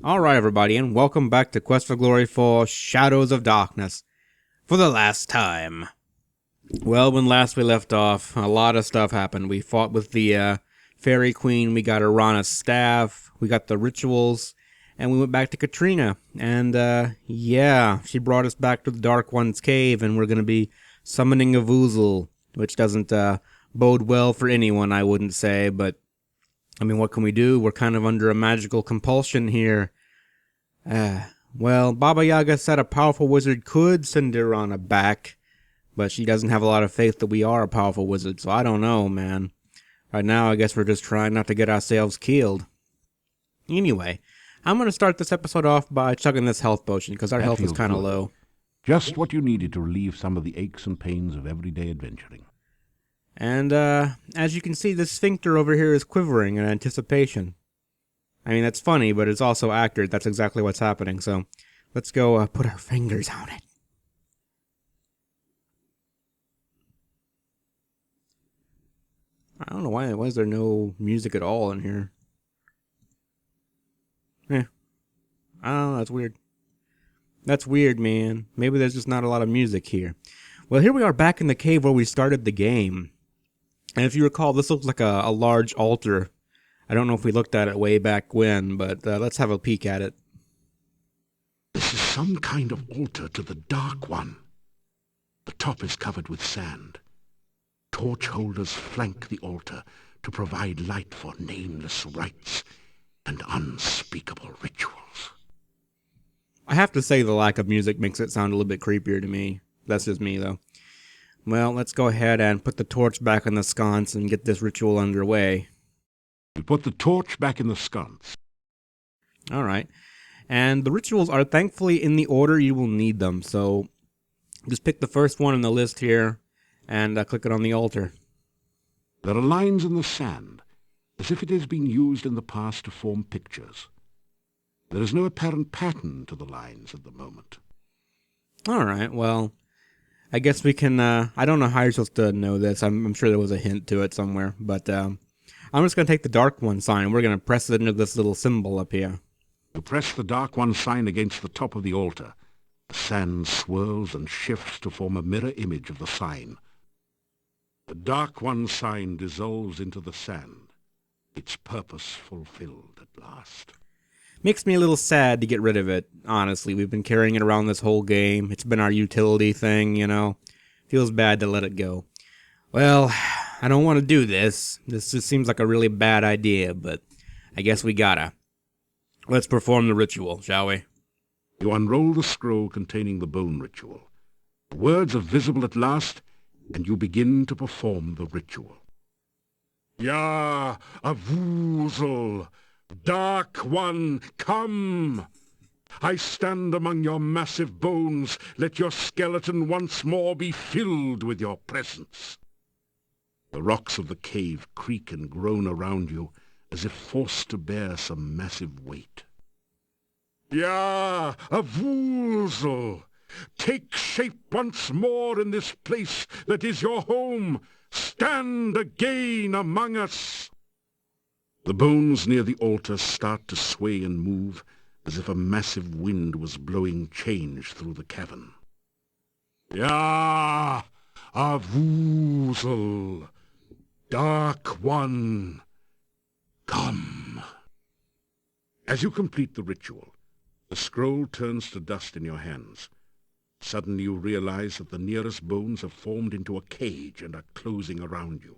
Alright everybody, and welcome back to Quest for Glory for Shadows of Darkness. For the last time. Well, when last we left off, a lot of stuff happened. We fought with the Fairy Queen, we got Irana's staff, we got the rituals, and we went back to Katrina. And yeah, she brought us back to the Dark One's cave, and we're gonna be summoning Avoozl, which doesn't bode well for anyone, I wouldn't say, but I mean, what can we do? We're kind of under a magical compulsion here. Well, Baba Yaga said a powerful wizard could send Irana back, but she doesn't have a lot of faith that we are a powerful wizard, so I don't know, man. Right now, I guess we're just trying not to get ourselves killed. Anyway, I'm going to start this episode off by chugging this health potion, because our health is kind of low. Just what you needed to relieve some of the aches and pains of everyday adventuring. And, as you can see, this sphincter over here is quivering in anticipation. I mean, that's funny, but it's also accurate. That's exactly what's happening, so let's go put our fingers on it. I don't know why is there no music at all in here. I don't know, that's weird. That's weird, man. Maybe there's just not a lot of music here. Well, here we are back in the cave where we started the game. And if you recall, this looks like a large altar. I don't know if we looked at it way back when, but let's have a peek at it. This is some kind of altar to the Dark One. The top is covered with sand. Torch holders flank the altar to provide light for nameless rites and unspeakable rituals. I have to say the lack of music makes it sound a little bit creepier to me. That's just me, though. Well, let's go ahead and put the torch back in the sconce and get this ritual underway. You put the torch back in the sconce. Alright. And the rituals are thankfully in the order you will need them, so just pick the first one on the list here and click it on the altar. There are lines in the sand, as if it has been used in the past to form pictures. There is no apparent pattern to the lines at the moment. Alright, well, I guess we can, I don't know how you're supposed to know this. I'm sure there was a hint to it somewhere, but I'm just going to take the Dark One sign. We're going to press it into this little symbol up here. You press the Dark One sign against the top of the altar. The sand swirls and shifts to form a mirror image of the sign. The Dark One sign dissolves into the sand, its purpose fulfilled at last. Makes me a little sad to get rid of it, honestly. We've been carrying it around this whole game. It's been our utility thing, you know. Feels bad to let it go. Well, I don't want to do this. This just seems like a really bad idea, but I guess we gotta. Let's perform the ritual, shall we? You unroll the scroll containing the bone ritual. The words are visible at last, and you begin to perform the ritual. Ya, Avoozl, Dark One, come! I stand among your massive bones. Let your skeleton once more be filled with your presence. The rocks of the cave creak and groan around you, as if forced to bear some massive weight. Ya, Avoozl, take shape once more in this place that is your home. Stand again among us. The bones near the altar start to sway and move, as if a massive wind was blowing change through the cavern. Ya, Avoozl, Dark One, come. As you complete the ritual, the scroll turns to dust in your hands. Suddenly you realize that the nearest bones have formed into a cage and are closing around you.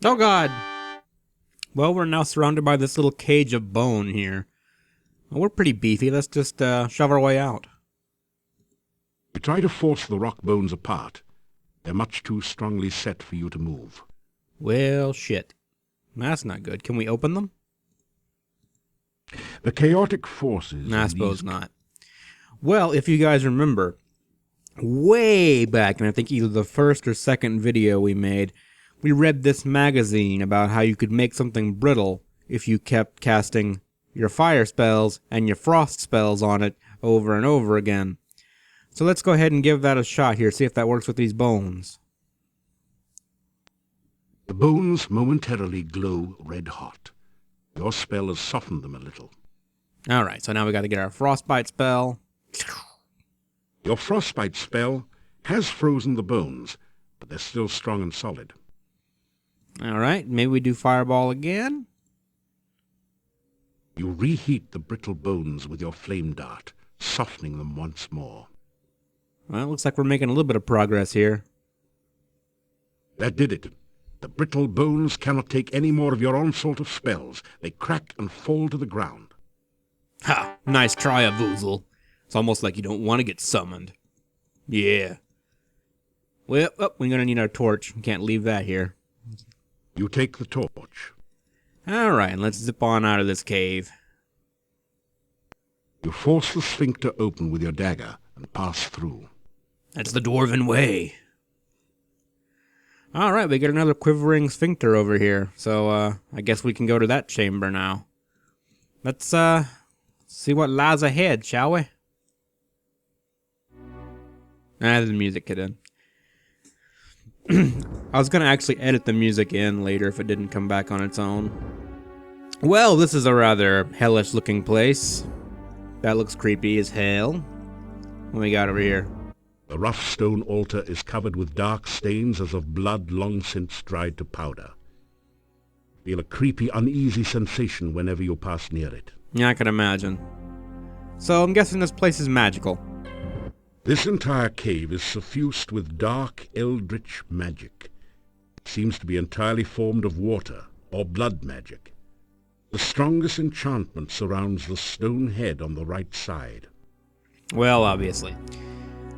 Oh god! Well, we're now surrounded by this little cage of bone here. Well, we're pretty beefy. Let's just shove our way out. You try to force the rock bones apart. They're much too strongly set for you to move. Well, shit. That's not good. Can we open them? The chaotic forces... I suppose not. Well, if you guys remember, way back, and I think either the first or second video we made, we read this magazine about how you could make something brittle if you kept casting your fire spells and your frost spells on it over and over again. So let's go ahead and give that a shot here, see if that works with these bones. The bones momentarily glow red hot. Your spell has softened them a little. Alright, so now we gotta get our frostbite spell. Your frostbite spell has frozen the bones, but they're still strong and solid. Alright, maybe we do fireball again. You reheat the brittle bones with your flame dart, softening them once more. Well, it looks like we're making a little bit of progress here. That did it. The brittle bones cannot take any more of your onslaught of spells. They crack and fall to the ground. Ha! Nice try, Avoozl. It's almost like you don't want to get summoned. Yeah. Well, we're gonna need our torch. We can't leave that here. You take the torch. Alright, let's zip on out of this cave. You force the sphincter open with your dagger and pass through. That's the Dwarven way. Alright, we get another quivering sphincter over here. So, I guess we can go to that chamber now. Let's, see what lies ahead, shall we? The music kid in. I was gonna actually edit the music in later if it didn't come back on its own. Well, this is a rather hellish looking place. That looks creepy as hell. What we got over here? The rough stone altar is covered with dark stains as of blood long since dried to powder. Feel a creepy, uneasy sensation whenever you pass near it. Yeah, I can imagine. So I'm guessing this place is magical. This entire cave is suffused with dark, eldritch magic. It seems to be entirely formed of water, or blood magic. The strongest enchantment surrounds the stone head on the right side. Well, obviously.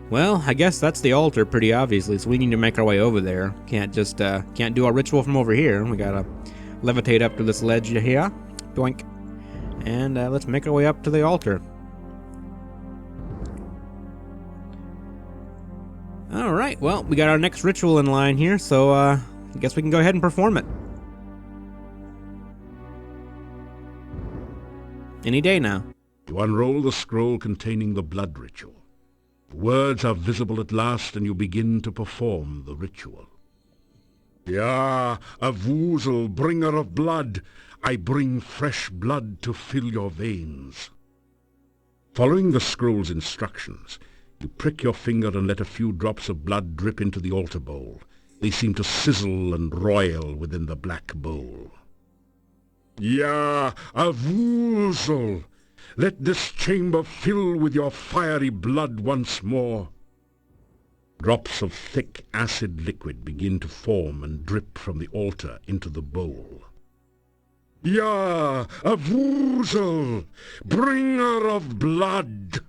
Well, I guess that's the altar pretty obviously, so we need to make our way over there. Can't just, can't do our ritual from over here. We gotta levitate up to this ledge here. Doink. And, let's make our way up to the altar. Alright, well, we got our next ritual in line here, so, I guess we can go ahead and perform it. Any day now. You unroll the scroll containing the blood ritual. The words are visible at last, and you begin to perform the ritual. Ya, Avoozl, bringer of blood, I bring fresh blood to fill your veins. Following the scroll's instructions, you prick your finger and let a few drops of blood drip into the altar bowl. They seem to sizzle and roil within the black bowl. Ya, Avoozl, let this chamber fill with your fiery blood once more. Drops of thick acid liquid begin to form and drip from the altar into the bowl. Ya, Avoozl, bringer of blood!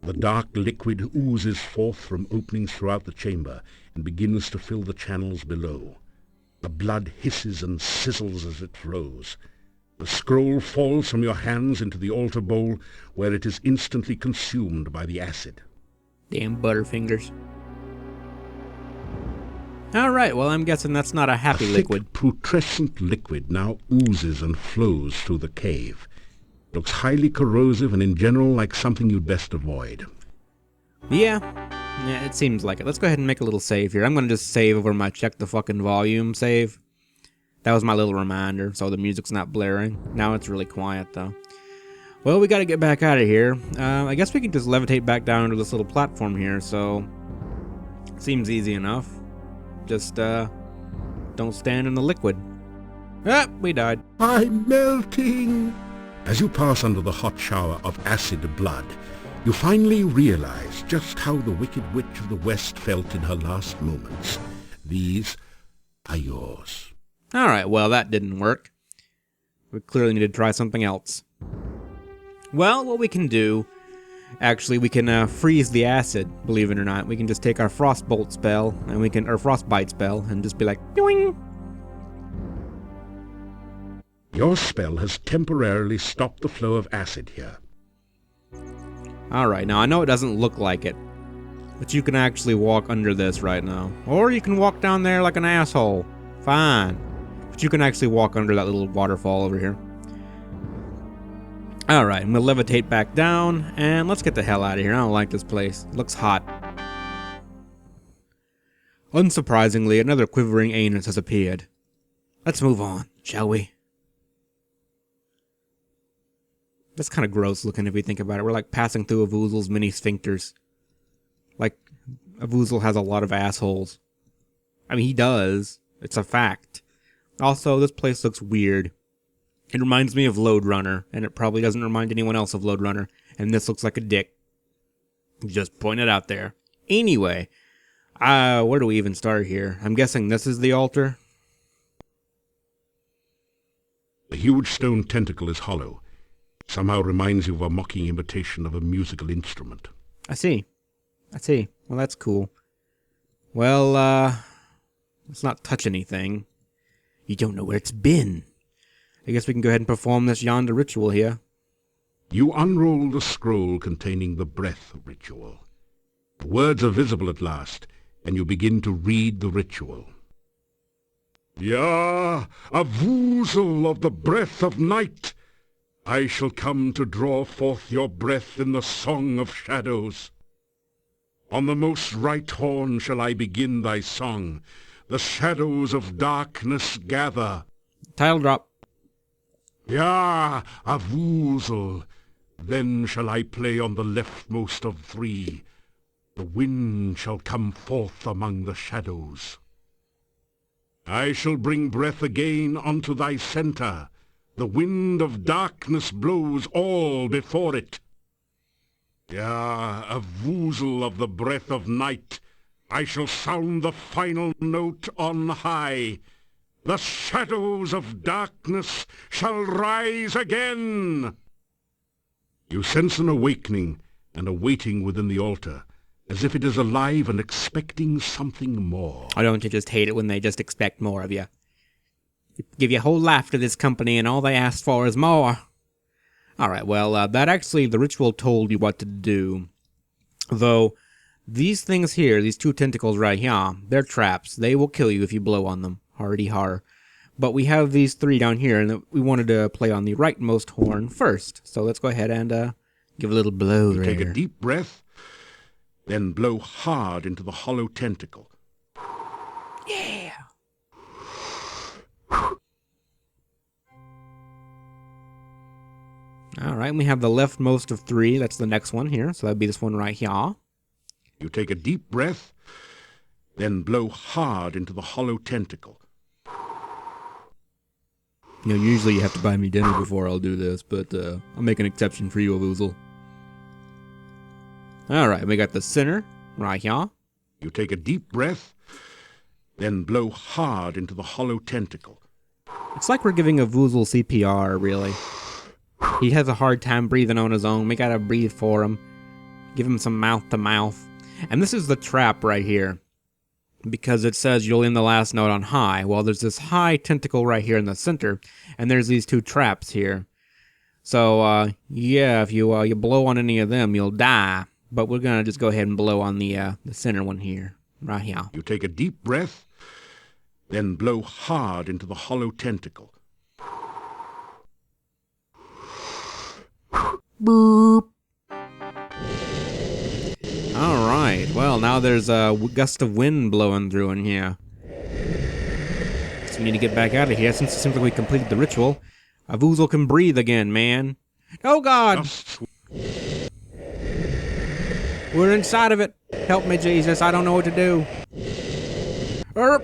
The dark liquid oozes forth from openings throughout the chamber and begins to fill the channels below. The blood hisses and sizzles as it flows. The scroll falls from your hands into the altar bowl, where it is instantly consumed by the acid. Damn butterfingers. Alright, well I'm guessing that's not a happy liquid. Putrescent liquid now oozes and flows through the cave. It looks highly corrosive and in general like something you'd best avoid. Yeah, it seems like it. Let's go ahead and make a little save here. I'm gonna just save over my check the fucking volume save. That was my little reminder, so the music's not blaring. Now it's really quiet, though. Well, we gotta get back out of here. I guess we can just levitate back down to this little platform here, so... Seems easy enough. Just, don't stand in the liquid. Ah, we died. I'm melting! As you pass under the hot shower of acid blood, you finally realize just how the Wicked Witch of the West felt in her last moments. These are yours. Alright, well that didn't work. We clearly need to try something else. Well, what we can do... Actually, we can freeze the acid, believe it or not. We can just take our frostbolt spell, and we can... or frostbite spell, and just be like... Doing! Your spell has temporarily stopped the flow of acid here. Alright, now I know it doesn't look like it. But you can actually walk under this right now. Or you can walk down there like an asshole. Fine. But you can actually walk under that little waterfall over here. Alright, I'm gonna levitate back down, and let's get the hell out of here. I don't like this place. It looks hot. Unsurprisingly, another quivering anus has appeared. Let's move on, shall we? That's kind of gross looking if you think about it. We're like passing through Avoozl's mini sphincters. Like, Avoozl has a lot of assholes. I mean, he does. It's a fact. Also, this place looks weird. It reminds me of Lode Runner, and it probably doesn't remind anyone else of Lode Runner. And this looks like a dick. Just point it out there. Anyway, where do we even start here? I'm guessing this is the altar? The huge stone tentacle is hollow. Somehow reminds you of a mocking imitation of a musical instrument. I see. Well, that's cool. Well, let's not touch anything. You don't know where it's been. I guess we can go ahead and perform this yonder ritual here. You unroll the scroll containing the breath ritual. The words are visible at last, and you begin to read the ritual. Ya, Avoozl of the breath of night, I shall come to draw forth your breath in the song of shadows. On the most right horn shall I begin thy song. The shadows of darkness gather. Title drop. Ya, Avoozl, then shall I play on the leftmost of three. The wind shall come forth among the shadows. I shall bring breath again unto thy centre. The wind of darkness blows all before it. Ya, Avoozl of the breath of night, I shall sound the final note on high. The shadows of darkness shall rise again. You sense an awakening and a waiting within the altar, as if it is alive and expecting something more. Or don't you just hate it when they just expect more of you? Give your whole life to this company and all they ask for is more. Alright, well, that actually, the ritual told you what to do. Though, these things here, these two tentacles right here, they're traps. They will kill you if you blow on them. Hardy har. But we have these three down here, and we wanted to play on the rightmost horn first. So let's go ahead and give a little blow there. Take a deep breath, then blow hard into the hollow tentacle. Yeah! Alright, we have the leftmost of three. That's the next one here. So that'd be this one right here. You take a deep breath, then blow hard into the hollow tentacle. You know, usually you have to buy me dinner before I'll do this, but I'll make an exception for you, Avoozl. Alright, we got the center right here. You take a deep breath, then blow hard into the hollow tentacle. It's like we're giving Avoozl CPR, really. He has a hard time breathing on his own. We gotta breathe for him. Give him some mouth to mouth. And this is the trap right here. Because it says you'll end the last note on high. Well, there's this high tentacle right here in the center. And there's these two traps here. So, yeah, if you blow on any of them, you'll die. But we're gonna just go ahead and blow on the center one here. Right here. You take a deep breath, then blow hard into the hollow tentacle. Boop. Alright, well, now there's a gust of wind blowing through in here. So we need to get back out of here since it seems like we completed the ritual. Avoozl can breathe again, man. Oh god! We're inside of it. Help me, Jesus. I don't know what to do. Well,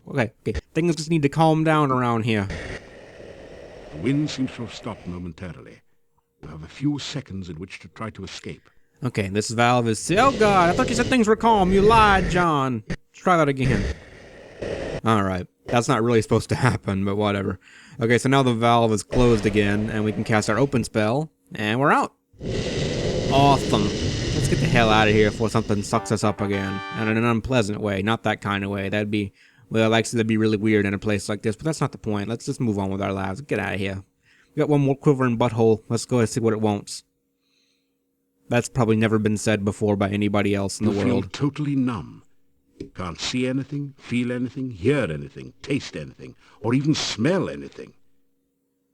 okay. Things just need to calm down around here. The wind seems to have stopped momentarily. You have a few seconds in which to try to escape. Okay, this valve is... Oh god, I thought you said things were calm. You lied, John. Let's try that again. Alright. That's not really supposed to happen, but whatever. Okay, so now the valve is closed again, and we can cast our open spell, and we're out. Awesome. Let's get the hell out of here before something sucks us up again. And in an unpleasant way, not that kind of way. That'd be... Well, actually, that'd be really weird in a place like this, but that's not the point. Let's just move on with our lives. Get out of here. We got one more quivering butthole. Let's go and see what it wants. That's probably never been said before by anybody else in the world. You feel totally numb. You can't see anything, feel anything, hear anything, taste anything, or even smell anything.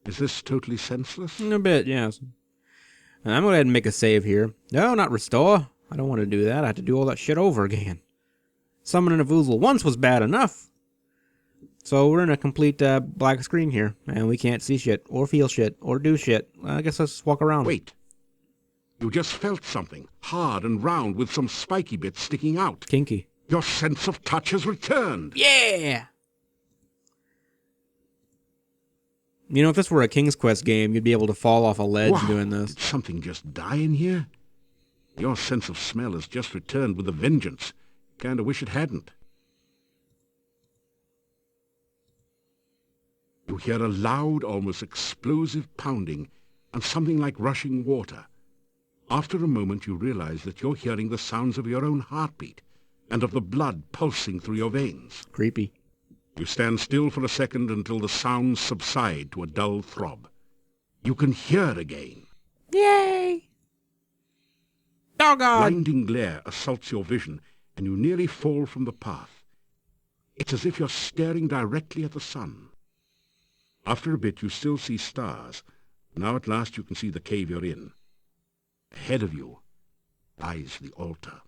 Is this totally senseless? A bit, yes. And I'm going to go ahead and make a save here. No, not restore. I don't want to do that. I have to do all that shit over again. Summoning Avoozl once was bad enough. So we're in a complete black screen here, and we can't see shit, or feel shit, or do shit. I guess let's walk around. Wait. You just felt something, hard and round with some spiky bits sticking out. Kinky. Your sense of touch has returned. Yeah! You know, if this were a King's Quest game, you'd be able to fall off a ledge doing this. Did something just die in here? Your sense of smell has just returned with a vengeance. Kinda wish it hadn't. You hear a loud, almost explosive pounding and something like rushing water. After a moment, you realize that you're hearing the sounds of your own heartbeat and of the blood pulsing through your veins. Creepy. You stand still for a second until the sounds subside to a dull throb. You can hear again. Yay! Doggone! Blinding glare assaults your vision, and you nearly fall from the path. It's as if you're staring directly at the sun. After a bit, you still see stars. Now at last you can see the cave you're in. Ahead of you lies the altar.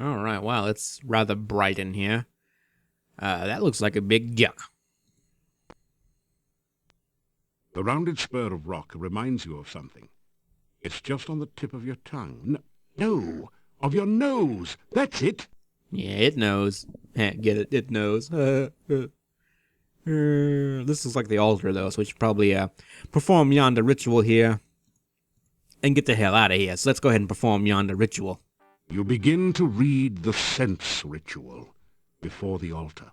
All right, wow, it's rather bright in here. That looks like a big yuck. The rounded spur of rock reminds you of something. It's just on the tip of your tongue. No, of your nose. That's it. Yeah, it knows. Get it? It knows. This looks like the altar, though, so we should probably perform yonder ritual here and get the hell out of here. So let's go ahead and perform yonder ritual. You begin to read the sense ritual before the altar.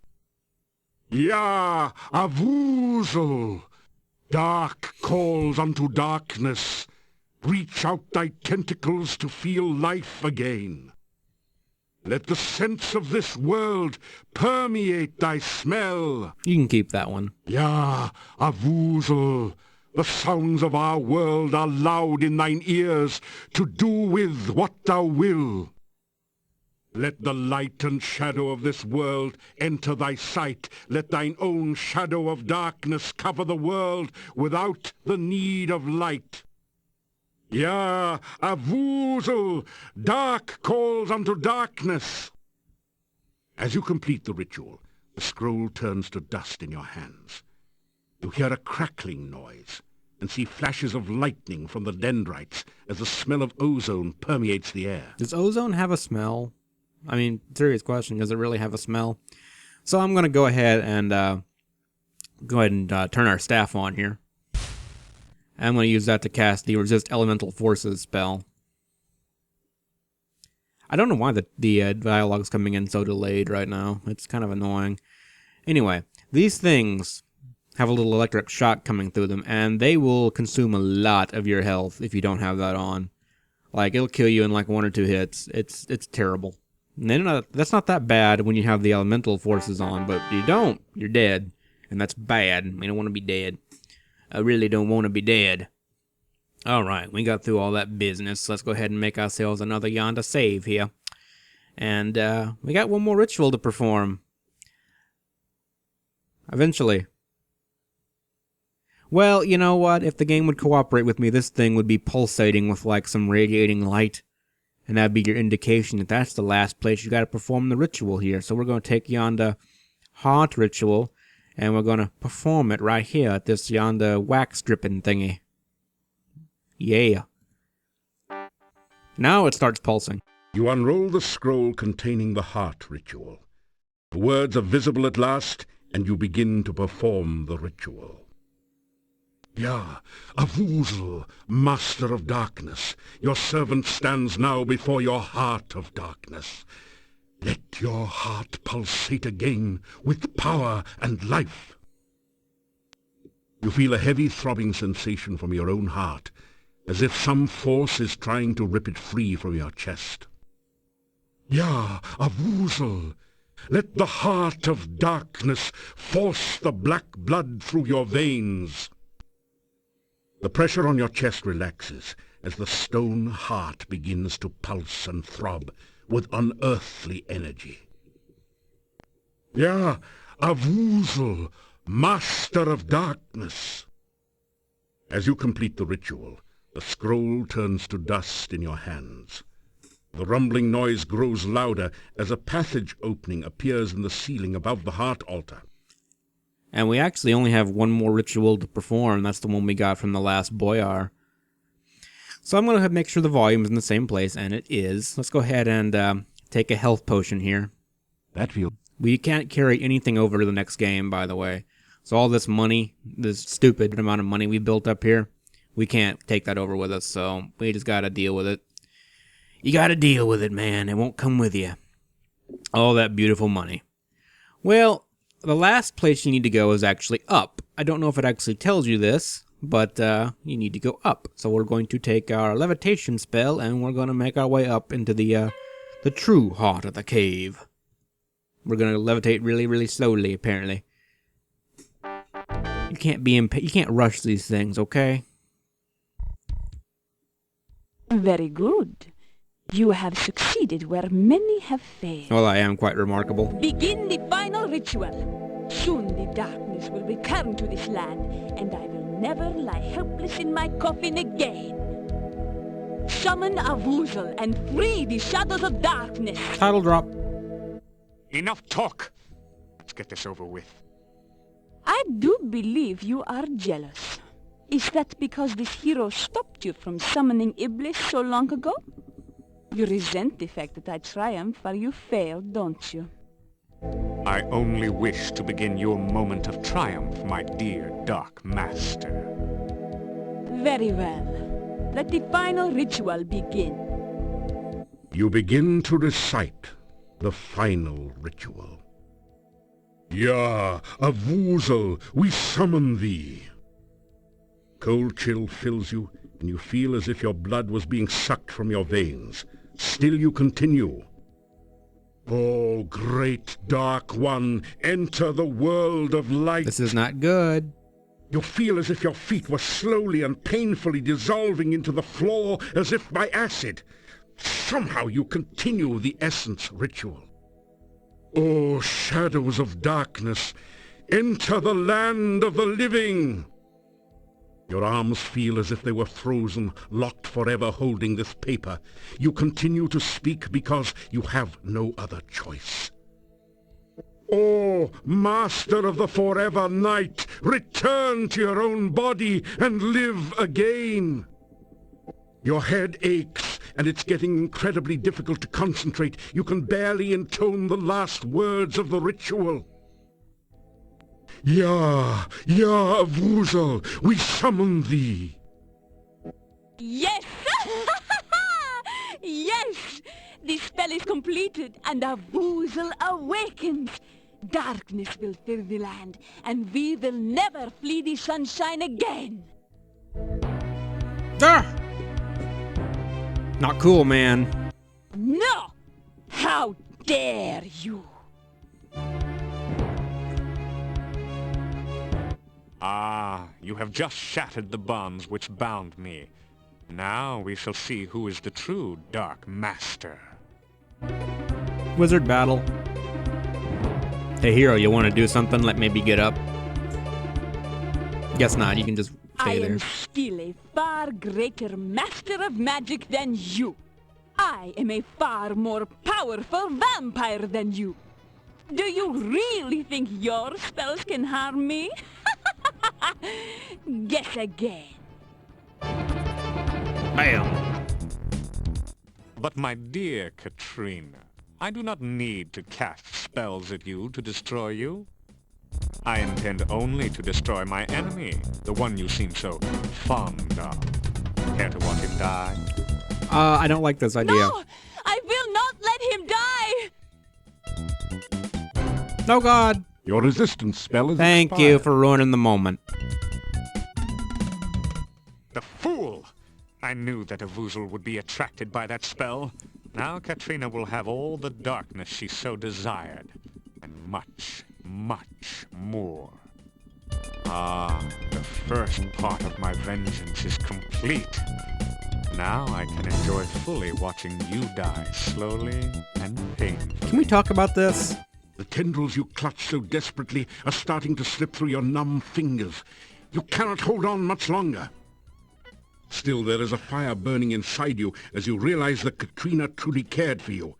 Ya Avoozl! Dark calls unto darkness. Reach out thy tentacles to feel life again. Let the sense of this world permeate thy smell. You can keep that one. Ya Avoozl! The sounds of our world are loud in thine ears, to do with what thou will. Let the light and shadow of this world enter thy sight. Let thine own shadow of darkness cover the world without the need of light. Ya Avoozl! Dark calls unto darkness. As you complete the ritual, the scroll turns to dust in your hands. You hear a crackling noise and see flashes of lightning from the dendrites as the smell of ozone permeates the air. Does ozone have a smell? I mean, serious question. Does it really have a smell? So I'm going to go ahead and turn our staff on here. I'm going to use that to cast the Resist Elemental Forces spell. I don't know why the dialogue's coming in so delayed right now. It's kind of annoying. Anyway, these things have a little electric shock coming through them, and they will consume a lot of your health if you don't have that on. Like, it'll kill you in like 1 or 2 hits. It's terrible. And that's not that bad when you have the elemental forces on, but if you don't, you're dead. And that's bad. We don't want to be dead. I really don't want to be dead. Alright, we got through all that business. Let's go ahead and make ourselves another yonder save here. And we got one more ritual to perform. Eventually. Well, you know what? If the game would cooperate with me, this thing would be pulsating with like some radiating light. And that'd be your indication that that's the last place you gotta perform the ritual here. So we're gonna take yonder heart ritual, and we're gonna perform it right here at this yonder wax dripping thingy. Yeah. Now it starts pulsing. You unroll the scroll containing the heart ritual. The words are visible at last, and you begin to perform the ritual. Ya Avoozl, master of darkness, your servant stands now before your heart of darkness. Let your heart pulsate again with power and life. You feel a heavy throbbing sensation from your own heart, as if some force is trying to rip it free from your chest. Ya Avoozl, let the heart of darkness force the black blood through your veins. The pressure on your chest relaxes as the stone heart begins to pulse and throb with unearthly energy. Ya Avoozl, master of darkness. As you complete the ritual, the scroll turns to dust in your hands. The rumbling noise grows louder as a passage opening appears in the ceiling above the heart altar. And we actually only have one more ritual to perform. That's the one we got from the last Boyar. So I'm going to make sure the volume's in the same place, and it is. Let's go ahead and take a health potion here. That feels... We can't carry anything over to the next game, by the way. So all this money, this stupid amount of money we built up here, we can't take that over with us, so we just gotta deal with it. You gotta deal with it, man. It won't come with you. All that beautiful money. Well, the last place you need to go is actually up. I don't know if it actually tells you this, but you need to go up. So we're going to take our levitation spell, and we're going to make our way up into the true heart of the cave. We're going to levitate really, really slowly, apparently. You can't be you can't rush these things, okay? Very good. You have succeeded where many have failed. Well, I am quite remarkable. Begin the final ritual. Soon the darkness will return to this land, and I will never lie helpless in my coffin again. Summon Avoozl and free the shadows of darkness. Title drop. Enough talk. Let's get this over with. I do believe you are jealous. Is that because this hero stopped you from summoning Iblis so long ago? You resent the fact that I triumph while you failed, don't you? I only wish to begin your moment of triumph, my dear Dark Master. Very well. Let the final ritual begin. You begin to recite the final ritual. Ya, Avoozl, we summon thee. Cold chill fills you, and you feel as if your blood was being sucked from your veins. Still you continue. Oh, great Dark One, enter the world of light. This is not good. You feel as if your feet were slowly and painfully dissolving into the floor as if by acid. Somehow you continue the essence ritual. Oh, shadows of darkness, enter the land of the living. Your arms feel as if they were frozen, locked forever holding this paper. You continue to speak because you have no other choice. Oh, master of the forever night, return to your own body and live again. Your head aches, and it's getting incredibly difficult to concentrate. You can barely intone the last words of the ritual. Ya, Avoozl, we summon thee. Yes! Yes! The spell is completed, and Avoozl awakens. Darkness will fill the land, and we will never flee the sunshine again. Ah! Not cool, man. No! How dare you! Ah, you have just shattered the bonds which bound me. Now we shall see who is the true Dark Master. Wizard battle. Hey, hero, you want to do something? Let maybe get up. Guess not. You can just I stay there. am still a far greater master of magic than you. I am a far more powerful vampire than you. Do you really think your spells can harm me? Guess again. Bam. But my dear Katrina, I do not need to cast spells at you to destroy you. I intend only to destroy my enemy, the one you seem so fond of. Care to watch him die? I don't like this idea. No! I will not let him die! No, God. Your resistance spell is Thank expired. you for ruining the moment. The fool! I knew that Avoozl would be attracted by that spell. Now Katrina will have all the darkness she so desired, and much, much more. Ah, the first part of my vengeance is complete. Now I can enjoy fully watching you die slowly and painfully. Can we talk about this? The tendrils you clutch so desperately are starting to slip through your numb fingers. You cannot hold on much longer. Still, there is a fire burning inside you as you realize that Katrina truly cared for you.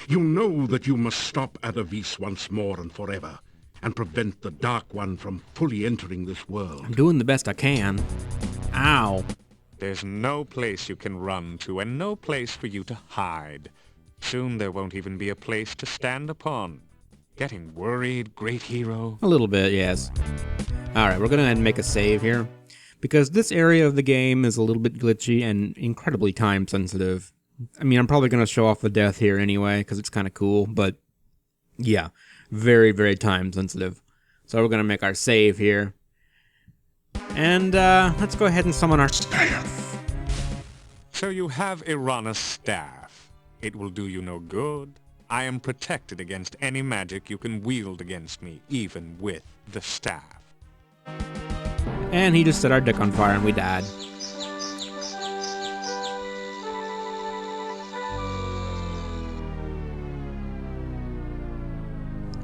You know that you must stop Avoozl once more and forever. and prevent the Dark One from fully entering this world. I'm doing the best I can. Ow. There's no place you can run to, and no place for you to hide. Soon there won't even be a place to stand upon. Getting worried, great hero? A little bit, yes. Alright, we're gonna go ahead and make a save here, because this area of the game is a little bit glitchy and incredibly time sensitive. I mean, I'm probably gonna show off the death here anyway, because it's kind of cool, but yeah, very, very time sensitive. So we're gonna make our save here. And let's go ahead and summon our staff. So you have Irana's staff. It will do you no good. I am protected against any magic you can wield against me, even with the staff. And he just set our dick on fire and we died.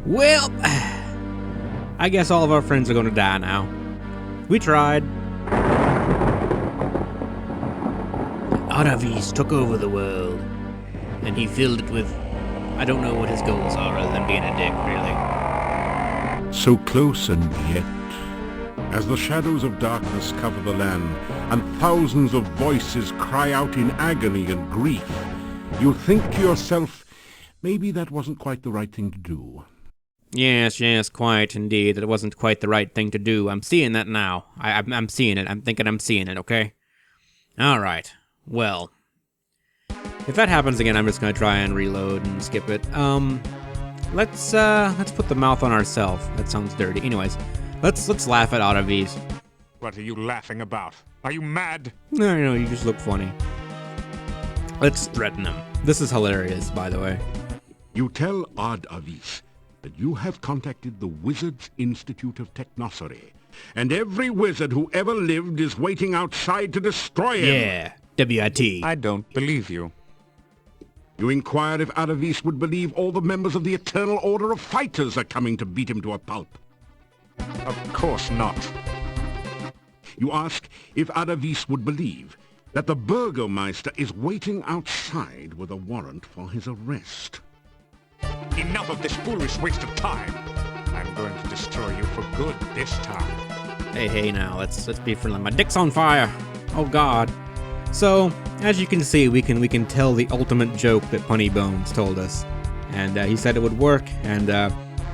Well, I guess all of our friends are gonna die now. We tried. Avoozl took over the world, and he filled it with... I don't know what his goals are other than being a dick, really. So close and yet, as the shadows of darkness cover the land, and thousands of voices cry out in agony and grief, you think to yourself, maybe that wasn't quite the right thing to do. Yes, quite indeed. That it wasn't quite the right thing to do. I'm seeing that now. I'm seeing it. I'm thinking I'm seeing it, okay? Alright. Well. If that happens again, I'm just gonna try and reload and skip it. Let's put the mouth on ourselves. That sounds dirty. Anyways, let's laugh at Avoozl. What are you laughing about? Are you mad? No, you just look funny. Let's threaten him. This is hilarious, by the way. You tell Avoozl that you have contacted the Wizards Institute of Technocery, and every wizard who ever lived is waiting outside to destroy him. Yeah, WIT. I don't believe you. You inquire if Avoozl would believe all the members of the Eternal Order of Fighters are coming to beat him to a pulp. Of course not. You ask if Avoozl would believe that the Burgomeister is waiting outside with a warrant for his arrest. Enough of this foolish waste of time. I'm going to destroy you for good this time. Hey, now, let's be friendly. My dick's on fire. Oh, God. So, as you can see, we can tell the ultimate joke that Punny Bones told us. And he said it would work, and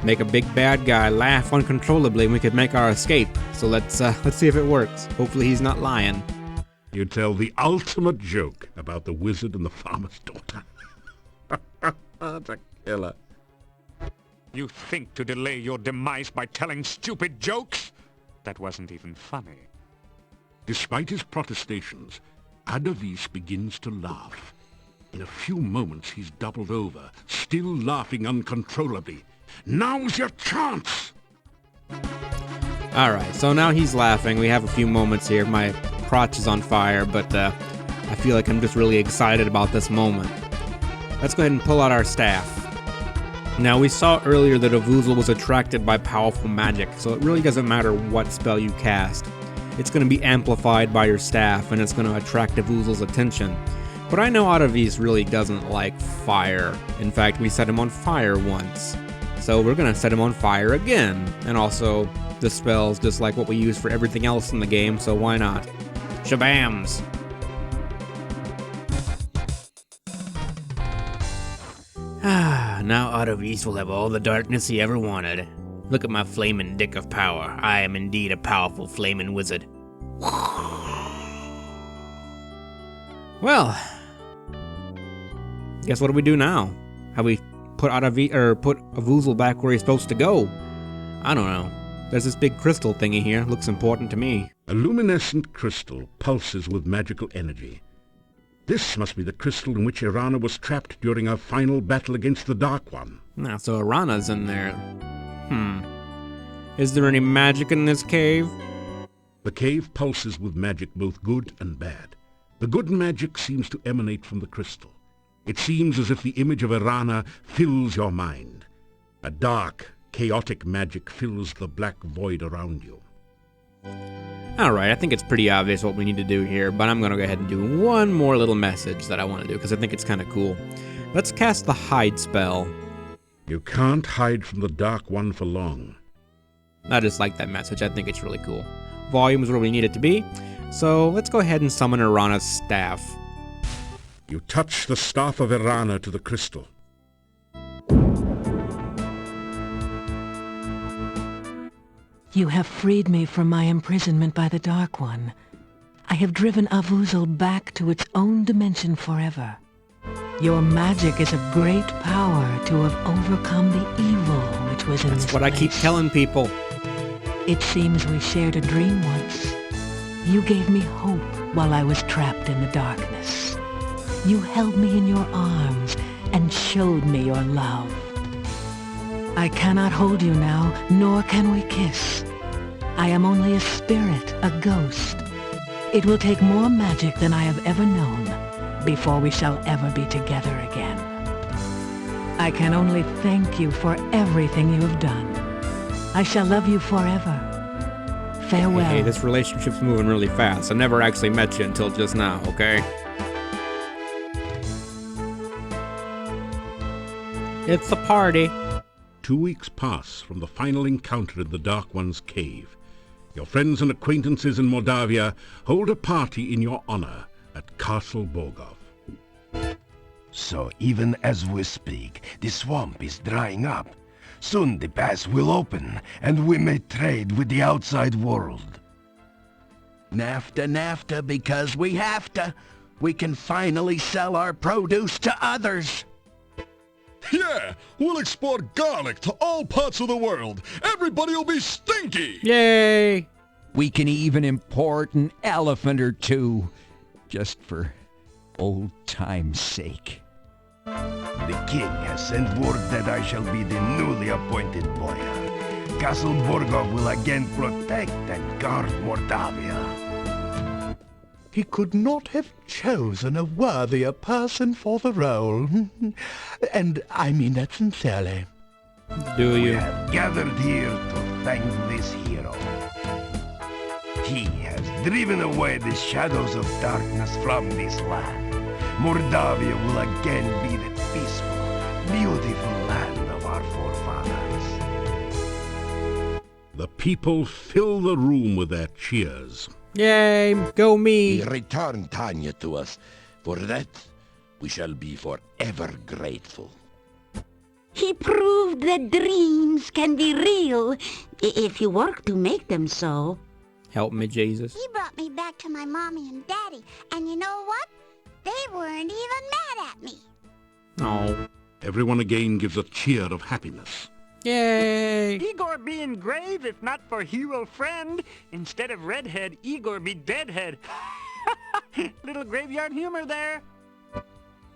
make a big bad guy laugh uncontrollably, and we could make our escape. So let's see if it works. Hopefully he's not lying. You tell the ultimate joke about the wizard and the farmer's daughter. That's a killer. You think to delay your demise by telling stupid jokes? That wasn't even funny. Despite his protestations, Avoozl begins to laugh. In a few moments he's doubled over, still laughing uncontrollably. Now's your chance! Alright, so now he's laughing. We have a few moments here. My crotch is on fire, but I feel like I'm just really excited about this moment. Let's go ahead and pull out our staff. Now, we saw earlier that Avoozl was attracted by powerful magic, so it really doesn't matter what spell you cast. It's going to be amplified by your staff, and it's going to attract Avoozl's attention. But I know Avoozl really doesn't like fire. In fact, we set him on fire once. So we're going to set him on fire again. And also, the spell's just like what we use for everything else in the game, so why not? Shabams! Now Avoozl will have all the darkness he ever wanted. Look at my flaming dick of power. I am indeed a powerful flaming wizard. Well, guess what do we do now? Have we put Avoozl back where he's supposed to go? I don't know. There's this big crystal thingy here. Looks important to me. A luminescent crystal pulses with magical energy. This must be the crystal in which Irana was trapped during our final battle against the Dark One. Now, so Irana's in there. Is there any magic in this cave? The cave pulses with magic both good and bad. The good magic seems to emanate from the crystal. It seems as if the image of Irana fills your mind. A dark, chaotic magic fills the black void around you. Alright, I think it's pretty obvious what we need to do here, but I'm gonna go ahead and do one more little message that I want to do, because I think it's kind of cool. Let's cast the hide spell. You can't hide from the Dark One for long. I just like that message. I think it's really cool. Volume is where we need it to be. So let's go ahead and summon Irana's staff. You touch the staff of Irana to the crystal. You have freed me from my imprisonment by the Dark One. I have driven Avoozl back to its own dimension forever. Your magic is of great power to have overcome the evil which was in this That's what I keep place. telling people. It seems we shared a dream once. You gave me hope while I was trapped in the darkness. You held me in your arms and showed me your love. I cannot hold you now, nor can we kiss. I am only a spirit, a ghost. It will take more magic than I have ever known before we shall ever be together again. I can only thank you for everything you have done. I shall love you forever. Farewell. Hey, this relationship's moving really fast. I never actually met you until just now, okay? It's a party. 2 weeks pass from the final encounter in the Dark One's cave. Your friends and acquaintances in Moldavia hold a party in your honor at Castle Borgov. So even as we speak, the swamp is drying up. Soon the pass will open, and we may trade with the outside world. NAFTA, because we have to. We can finally sell our produce to others. Yeah, we'll export garlic to all parts of the world. Everybody will be stinky. Yay! We can even import an elephant or two, just for old time's sake. The king has sent word that I shall be the newly appointed boyar. Castle Borgov will again protect and guard Moldavia. He could not have chosen a worthier person for the role. And I mean that sincerely. Do We you? have gathered here to thank this hero. He has driven away the shadows of darkness from this land. Moldavia will again be the peaceful, beautiful land of our forefathers. The people fill the room with their cheers. Yay! Go me! Return Tanya to us. For that, we shall be forever grateful. He proved that dreams can be real if you work to make them so. Help me, Jesus. He brought me back to my mommy and daddy, and you know what? They weren't even mad at me. Oh. Everyone again gives a cheer of happiness. Yay! Igor be engrave if not for hero friend. Instead of redhead, Igor be deadhead. Little graveyard humor there.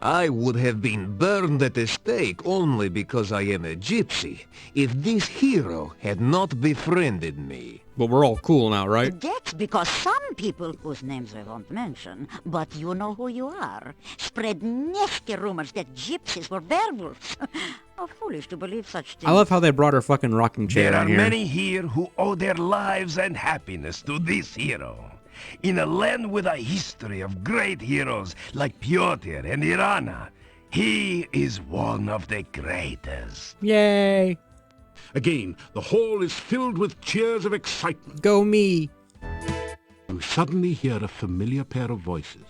I would have been burned at the stake only because I am a gypsy, if this hero had not befriended me. But we're all cool now, right? That's because some people, whose names I won't mention, but you know who you are, spread nasty rumors that gypsies were werewolves. How foolish to believe such things. I love how they brought her fucking rocking chair There in are here. many here who owe their lives and happiness to this hero. In a land with a history of great heroes like Pyotr and Irana, he is one of the greatest. Yay! Again, the hall is filled with cheers of excitement. Go me! You suddenly hear a familiar pair of voices.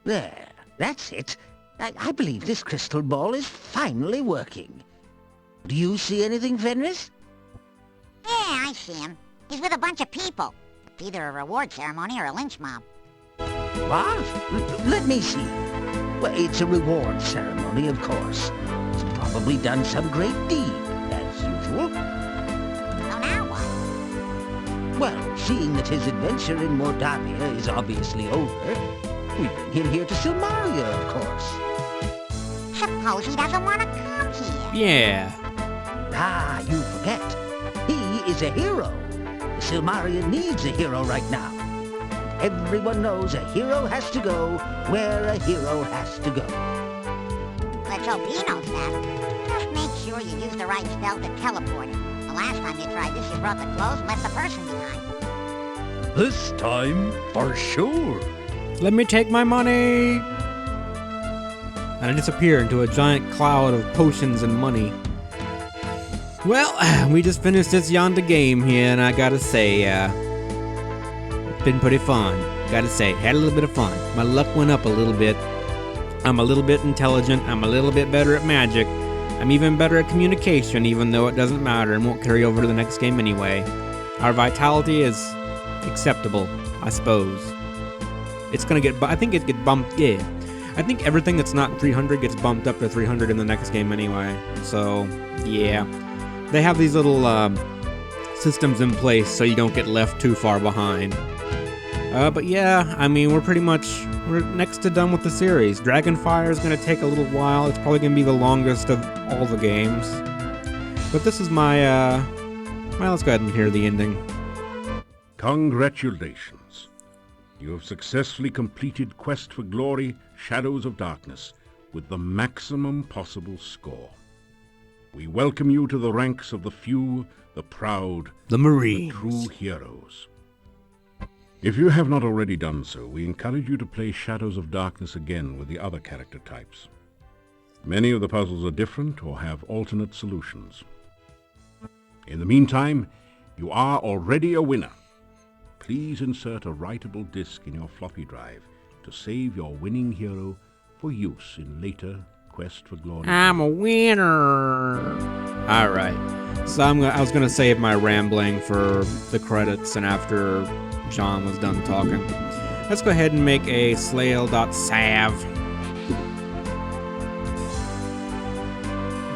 There, that's it. I believe this crystal ball is finally working. Do you see anything, Fenris? Yeah, I see him. He's with a bunch of people. It's either a reward ceremony or a lynch mob. What? Let me see. Well, it's a reward ceremony, of course. He's probably done some great deed, as usual. So now what? Well, seeing that his adventure in Moldavia is obviously over, we bring him here to Silmaria, of course. Suppose he doesn't want to come here. Yeah. Ah, you forget. He is a hero. Silmaria needs a hero right now. Everyone knows a hero has to go where a hero has to go. Let's hope he knows that. Just make sure you use the right spell to teleport him. The last time you tried this, you brought the clothes and left the person behind. This time, for sure. Let me take my money! And I disappear into a giant cloud of potions and money. Well, we just finished this yonder game here, and I gotta say, it's been pretty fun. Gotta say, had a little bit of fun. My luck went up a little bit. I'm a little bit intelligent. I'm a little bit better at magic. I'm even better at communication, even though it doesn't matter and won't carry over to the next game anyway. Our vitality is acceptable, I suppose. It's gonna get, I think it gets bumped, yeah. I think everything that's not 300 gets bumped up to 300 in the next game anyway. So, yeah. They have these little systems in place so you don't get left too far behind. But yeah, I mean, we're next to done with the series. Dragonfire is going to take a little while. It's probably going to be the longest of all the games. But this is my, well, let's go ahead and hear the ending. Congratulations. You have successfully completed Quest for Glory, Shadows of Darkness, with the maximum possible score. We welcome you to the ranks of the few, the proud, the Marines, the true heroes. If you have not already done so, we encourage you to play Shadows of Darkness again with the other character types. Many of the puzzles are different or have alternate solutions. In the meantime, you are already a winner. Please insert a writable disk in your floppy drive to save your winning hero for use in later Quest for Glory. I'm a winner! Alright, so I was gonna save my rambling for the credits and after John was done talking. Let's go ahead and make a slail.sav.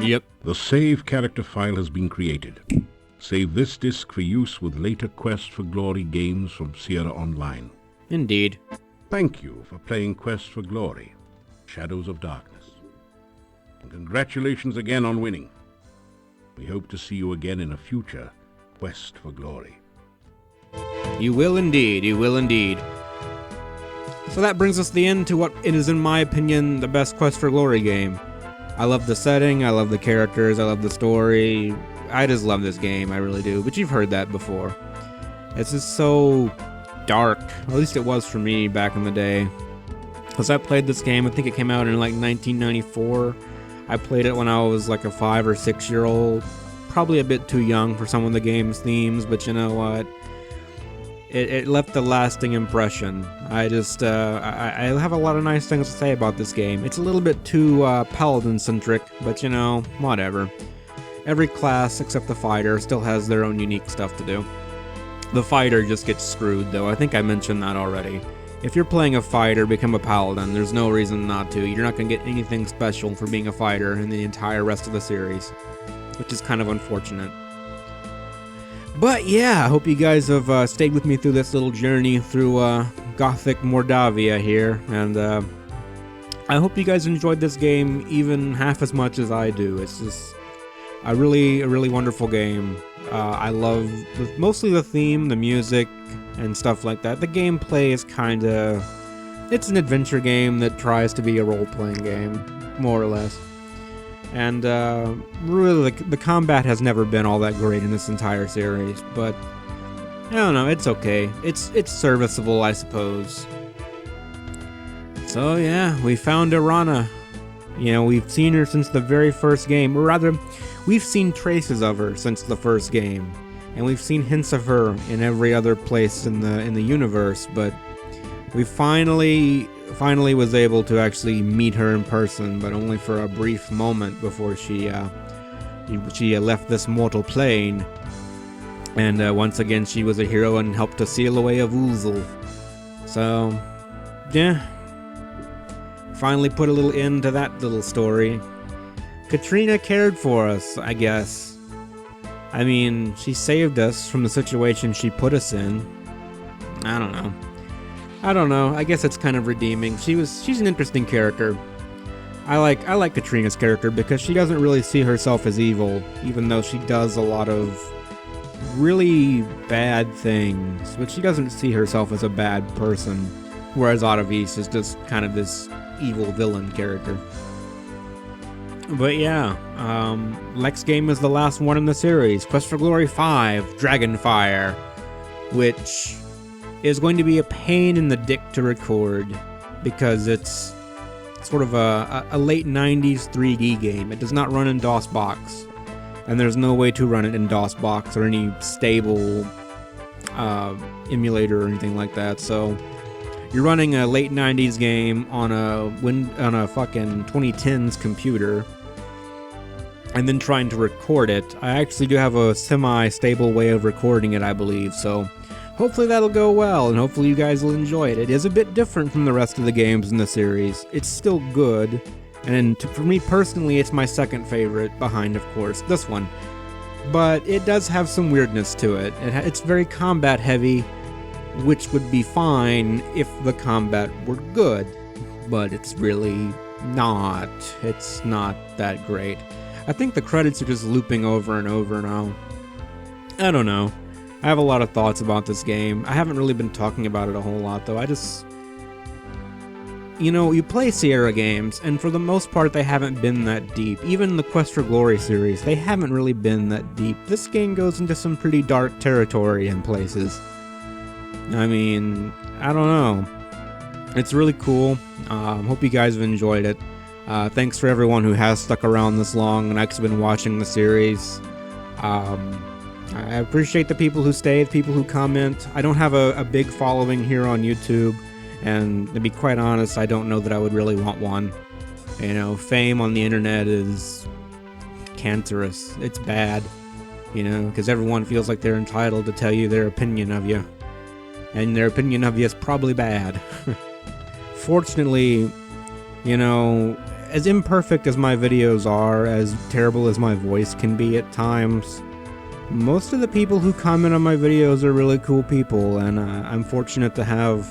Yep. The save character file has been created. Save this disk for use with later Quest for Glory games from Sierra Online. Indeed. Thank you for playing Quest for Glory, Shadows of Darkness. And congratulations again on winning. We hope to see you again in a future Quest for Glory. You will indeed, you will indeed. So that brings us to the end to what it is, in my opinion, the best Quest for Glory game. I love the setting, I love the characters, I love the story. I just love this game, I really do. But you've heard that before. It's just so dark. At least it was for me back in the day. Because I played this game, I think it came out in like 1994. I played it when I was like a 5 or 6 year old. Probably a bit too young for some of the game's themes, but you know what? It left a lasting impression. I have a lot of nice things to say about this game. It's a little bit too paladin-centric, but you know, whatever. Every class except the fighter still has their own unique stuff to do. The fighter just gets screwed, though. I think I mentioned that already. If you're playing a fighter, become a paladin. There's no reason not to. You're not going to get anything special for being a fighter in the entire rest of the series, which is kind of unfortunate. But yeah, I hope you guys have stayed with me through this little journey through Gothic Mordavia here, and I hope you guys enjoyed this game even half as much as I do. It's just a really wonderful game. I love mostly the theme, the music, and stuff like that. The gameplay is kinda... it's an adventure game that tries to be a role-playing game, more or less. And really, the combat has never been all that great in this entire series, but I don't know, it's okay. It's serviceable, I suppose. So yeah, we found Irana. You know, we've seen her since the very first game, or rather, we've seen traces of her since the first game, and we've seen hints of her in every other place in the universe, but we finally was able to actually meet her in person, but only for a brief moment before she left this mortal plane. And once again, she was a hero and helped to seal away Avoozl. So, yeah. Finally put a little end to that little story. Katrina cared for us, I guess. I mean, she saved us from the situation she put us in. I don't know. I guess it's kind of redeeming. She's an interesting character. I like Katrina's character because she doesn't really see herself as evil, even though she does a lot of really bad things. But she doesn't see herself as a bad person, whereas Avoozl is just kind of this evil villain character. But yeah, next game is the last one in the series, Quest for Glory 5, Dragonfire, which is going to be a pain in the dick to record because it's sort of a late 90s 3D game. It does not run in DOSBox. and there's no way to run it in DOSBox or any stable emulator or anything like that. So you're running a late 90s game on a fucking 2010s computer and then trying to record it. I actually do have a semi-stable way of recording it, I believe, so hopefully that'll go well, and hopefully you guys will enjoy it. It is a bit different from the rest of the games in the series. It's still good, and for me personally, it's my second favorite, behind, of course, this one. But it does have some weirdness to it. It's very combat heavy, which would be fine if the combat were good, but it's really not. It's not that great. I think the credits are just looping over and over now. I don't know. I have a lot of thoughts about this game. I haven't really been talking about it a whole lot, though. You know, you play Sierra games, and for the most part, they haven't been that deep. Even the Quest for Glory series, they haven't really been that deep. This game goes into some pretty dark territory in places. I mean, I don't know. It's really cool. Hope you guys have enjoyed it. Thanks for everyone who has stuck around this long and actually been watching the series. I appreciate the people who stayed, people who comment. I don't have a big following here on YouTube, and to be quite honest, I don't know that I would really want one. You know, fame on the internet is cancerous. It's bad, you know, because everyone feels like they're entitled to tell you their opinion of you. And their opinion of you is probably bad. Fortunately, you know, as imperfect as my videos are, as terrible as my voice can be at times, most of the people who comment on my videos are really cool people, and I'm fortunate to have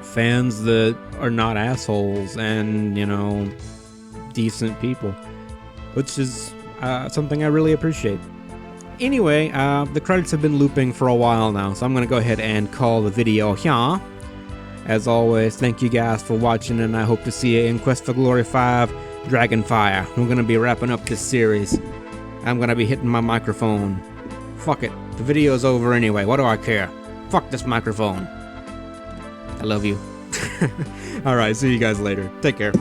fans that are not assholes and, you know, decent people, which is something I really appreciate. Anyway, the credits have been looping for a while now, so I'm going to go ahead and call the video here. As always, thank you guys for watching, and I hope to see you in Quest for Glory 5 Dragonfire. We're going to be wrapping up this series. I'm going to be hitting my microphone. Fuck it. The video's over anyway. What do I care? Fuck this microphone. I love you. Alright, see you guys later. Take care.